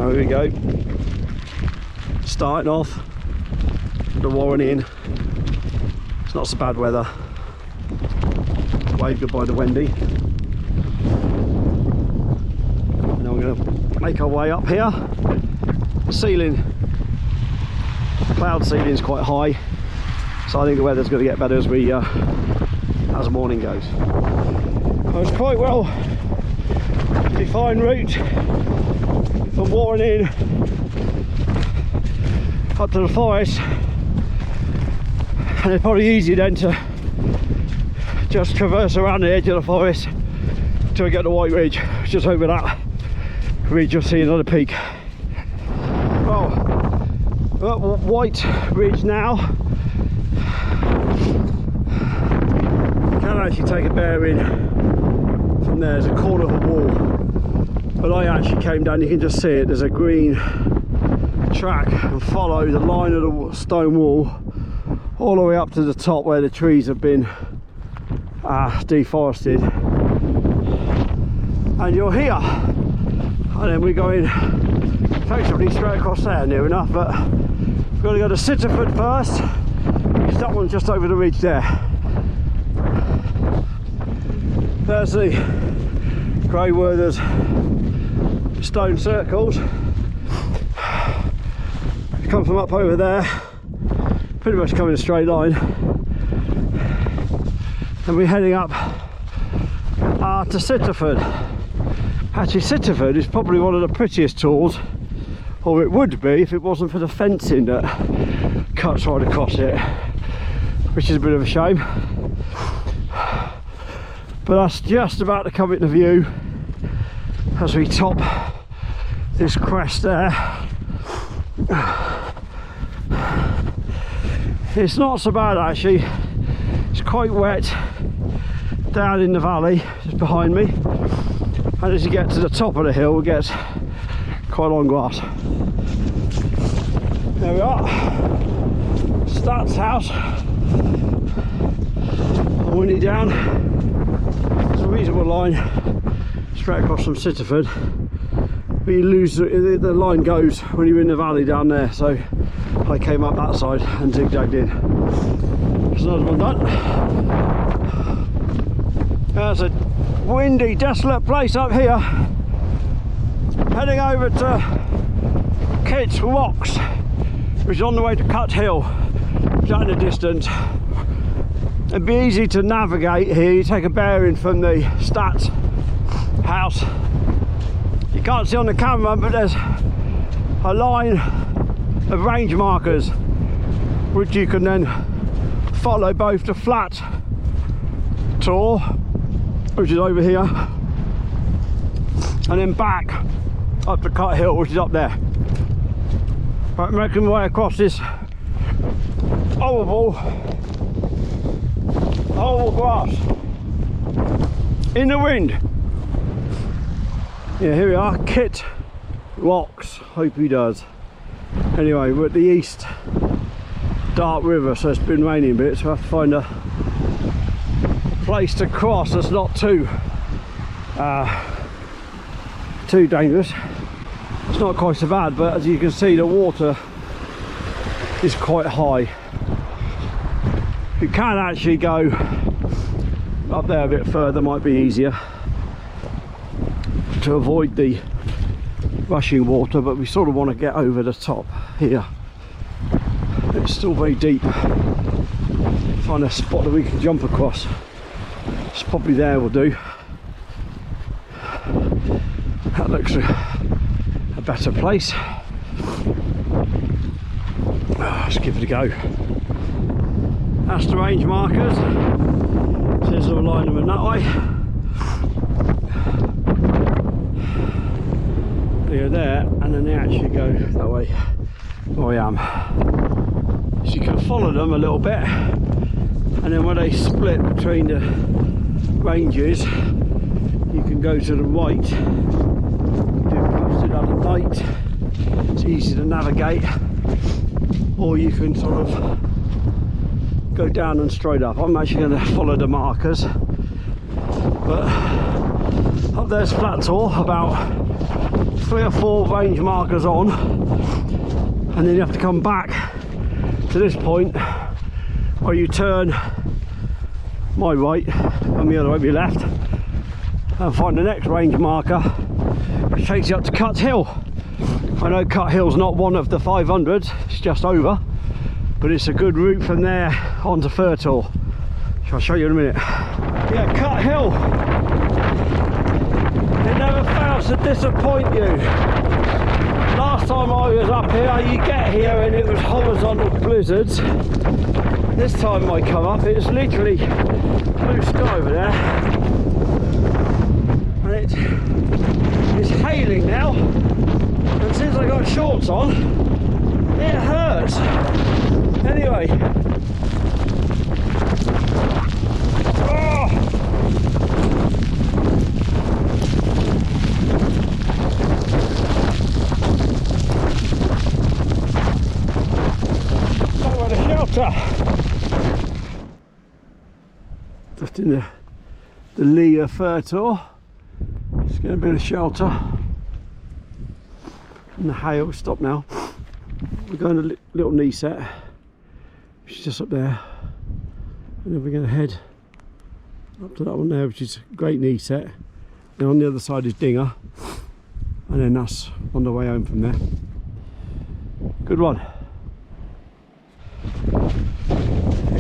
So here we go. Starting off the Warren Inn. It's not so bad weather. Wave goodbye to Wendy. And now we're going to make our way up here. The ceiling, cloud ceiling is quite high, so I think the weather's going to get better as we as the morning goes. It's quite well defined route from Warren Inn up to the forest, and it's probably easy then to just traverse around the edge of the forest till we get to White Ridge. Just over that ridge you'll see another peak. Well, we're at White Ridge now. You can actually take a bearing from there. There's a corner of a wall, but I actually came down, you can just see it, there's a green track, and follow the line of the stone wall all the way up to the top where the trees have been deforested, and you're here. And then we're going effectively straight across there, near enough, but we've got to go to Sitterford first, because that one's just over the ridge there. There's the grey Werther's stone circles. You come from up over there, pretty much come in a straight line, and we're heading up to Sitterford. Actually, Sitterford is probably one of the prettiest tors, or it would be if it wasn't for the fencing that cuts right across it, which is a bit of a shame. But that's just about to come into view as we top this crest there. It's not so bad actually. It's quite wet down in the valley just behind me, and as you get to the top of the hill it gets quite long grass. There we are, Stats house. I'm winding down. It's a reasonable line straight across from Sitterford, but you lose the line goes when you're in the valley down there, so I came up that side and zigzagged in. There's another one done. There's a windy, desolate place up here. Heading over to Kit's Rocks, which is on the way to Cut Hill, down the distance. It'd be easy to navigate here. You take a bearing from the Stats house. You can't see on the camera, but there's a line of range markers which you can then follow, both the flat tor, which is over here, and then back up to Cut Hill, which is up there. Right, I'm making my way across this oval grass in the wind. Yeah, here we are, Kit Rocks. Hope he does. Anyway, we're at the East Dark River, so it's been raining a bit, so I have to find a place to cross that's not too dangerous. It's not quite so bad, but as you can see the water is quite high. You can actually go up there a bit further, might be easier to avoid the rushing water, but we sort of want to get over the top here. It's still very deep. Find a spot that we can jump across. It's probably there will do. That looks a better place. Let's give it a go. That's the range markers. So there's a line them in that way. They go there, and then they actually go that way where I am. So you can follow them a little bit, and then when they split between the ranges, you can go to the right. You do post it at night. It's easy to navigate, or you can sort of go down and straight up. I'm actually going to follow the markers, but up there's flat tor about 3 or 4 range markers on, and then you have to come back to this point where you turn my right and the other way, your left, and find the next range marker which takes you up to Cut Hill. I know Cut Hill's not one of the 500s, it's just over, but it's a good route from there onto Dinger Tor. I'll show you in a minute. Yeah, Cut Hill, it never fails to disappoint you. Last time I was up here, you get here and it was horizontal blizzards. This time I come up, it's literally blue sky over there, and it's hailing now, and since I got shorts on, it hurts. Anyway, somewhere to shelter. Just in the lee of Dinger Tor. Just getting a bit of shelter. And the hail stopped now. We're going to little knee set, which is just up there. And then we're going to head up to that one there, which is a great knee set. And on the other side is Dinger. And then us on the way home from there. Good one.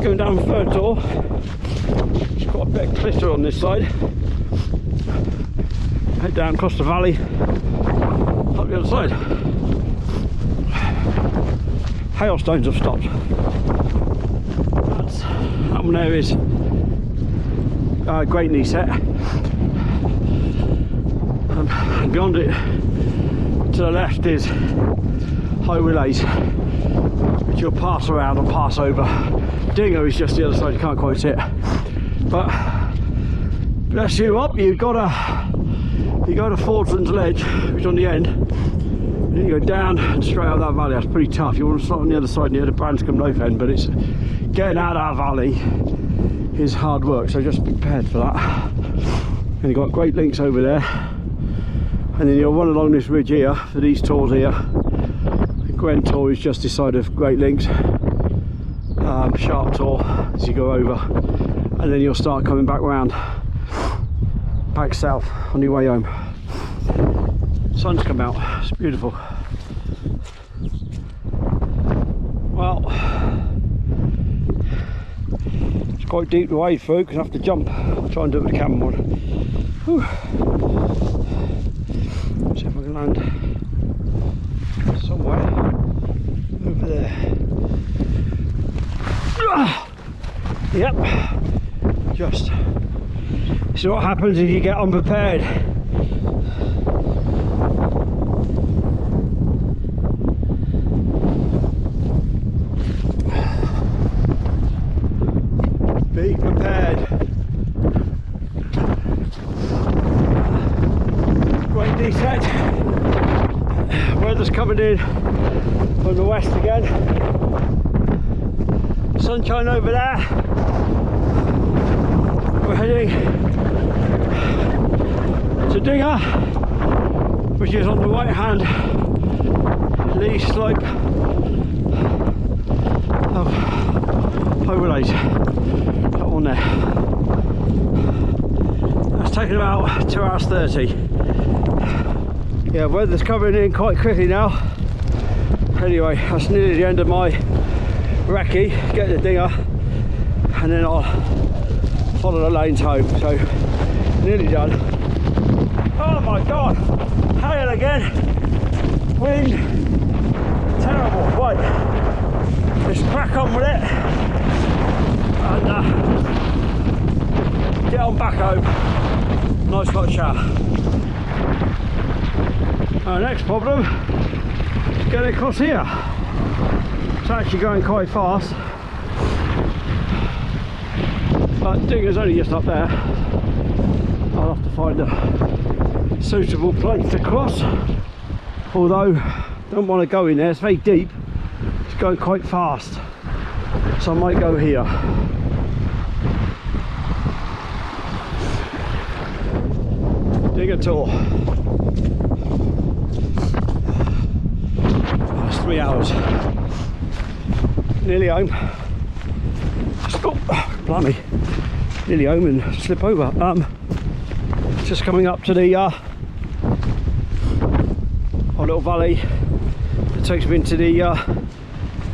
Going down Dinger Tor. There's quite a bit of clitter on this side. Head down across the valley, up the other side. Hailstones have stopped. That one there is great knee set. And beyond it, to the left, is high relays, which you'll pass around or pass over. Dinger is just the other side, you can't quite see it. But bless you up, you go to Fordland's Ledge, which is on the end, and then you go down and straight out that valley. That's pretty tough. You want to start on the other side near the Branscombe Loaf end, but it's getting out of that valley is hard work, so just be prepared for that. And you've got great links over there, and then you'll run along this ridge here for these tours here. The Dinger Tor is just this side of Great Links, Sharp Tor as you go over, and then you'll start coming back round, back south on your way home. Sun's come out, it's beautiful. Well, it's quite deep to wade through because I have to jump. I'll try and do it with the camera on. Whew. See if I can land somewhere over there. Yep, just. So what happens if you get unprepared? Be prepared. Great descent. Weather's coming in from the west again. Sunshine over there. We're heading to Dinger, which is on the right hand lee slope of high relays. That one there. That's taken about 2 hours 30. Yeah, weather's coming in quite quickly now. Anyway, that's nearly the end of my recce. Get the Dinger, and then I'll follow the lanes home. So nearly done. Oh my god, hail again, wind, terrible. Right, let's crack on with it and get on back home. Nice hot shower. Our next problem is getting across here. It's actually going quite fast, but Dinger's only just up there. I'll have to find a suitable place to cross, although I don't want to go in there, it's very deep, it's going quite fast, so I might go here. Dinger Tor. 3 hours. Nearly home. Oh, blimey. Nearly home and slip over. Just coming up to the our little valley that takes me into the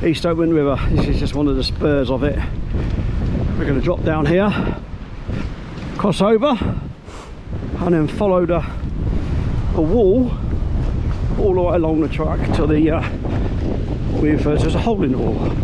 East Owen River. This is just one of the spurs of it. We're going to drop down here, cross over, and then follow the wall all the way along the track to the there's a hole in the wall.